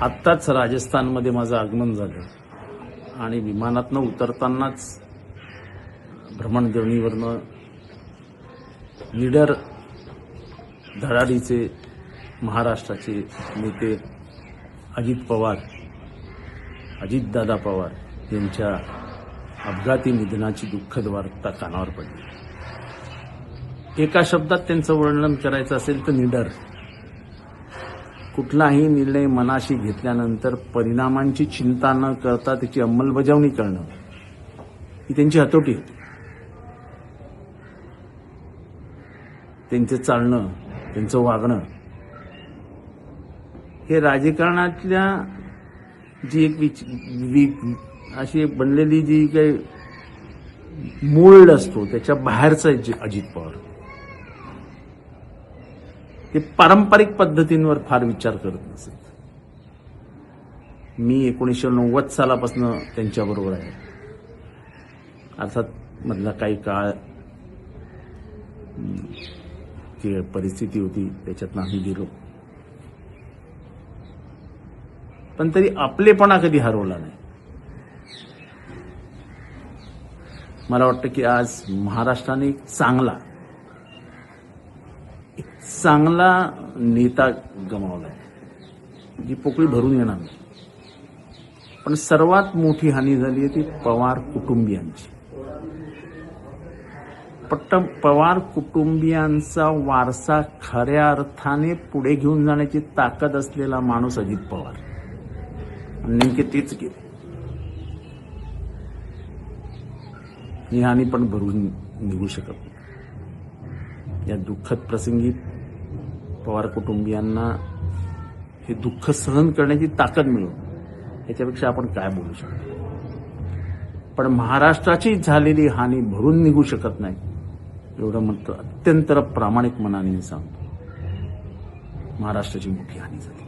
आत्ताच राजस्थानमध्ये माझं आगमन झालं आणि विमानातनं उतरतानाच भ्रमणध्वनीवरनं निडर धडाडीचे महाराष्ट्राचे नेते अजितदादा पवार यांच्या अपघाती निधनाची दुःखद वार्ता कानावर पडली। एका शब्दात त्यांचं वर्णन करायचं असेल तर निडर। कुठलाही निर्णय मनाशी घेतल्यानंतर परिणामांची चिंता न करता त्याची अंमलबजावणी करणं ही त्यांची हतोटी होती। त्यांचं चालणं, त्यांचं वागणं हे राजकारणातल्या जी एक अशी बनलेली जी काही मोल्ड असतो त्याच्या बाहेरचा अजित पवार ते पारंपरिक पद्धतींवर फार विचार करत नसत। मी 1990 सालापासून त्यांच्याबरोबर आहे। अर्थात मधला काही काळ जी परिस्थिती होती त्याच्यातनं आम्ही गेलो, पण तरी आपलेपणा कधी हरवला नाही। मला वाटतं की आज महाराष्ट्राने एक चांगला नेता गमावलाय, जी पोकळी भरून येणार नाही। पण सर्वात मोठी हानी झाली आहे ती पवार कुटुंबियांची। पवार कुटुंबियांचा वारसा खऱ्या अर्थाने पुढे घेऊन जाण्याची ताकद असलेला माणूस अजित पवार, नेमके तेच केले। ही हानी पण भरून निघू शकत नाही। या दुःखद प्रसंगी पवार कुटुंबियांना हे दुःख सहन करण्याची ताकद मिळो, याच्यापेक्षा आपण काय बोलू शकतो। पण महाराष्ट्राची झालेली हानी भरून निघू शकत नाही, एवढं म्हणतो अत्यंत प्रामाणिक मनाने मी सांगतो। महाराष्ट्राची मोठी हानी झाली।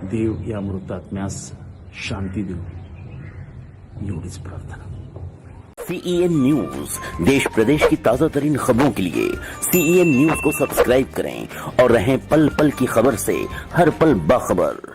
देव या मृतात्म्यास शांती देव, एवढीच प्रार्थना। CEN न्यूज, देश प्रदेश की ताजा तरीन खबरों के लिए CEN न्यूज को सब्सक्राइब करें और रहें पल पल की खबर से हर पल बाखबर।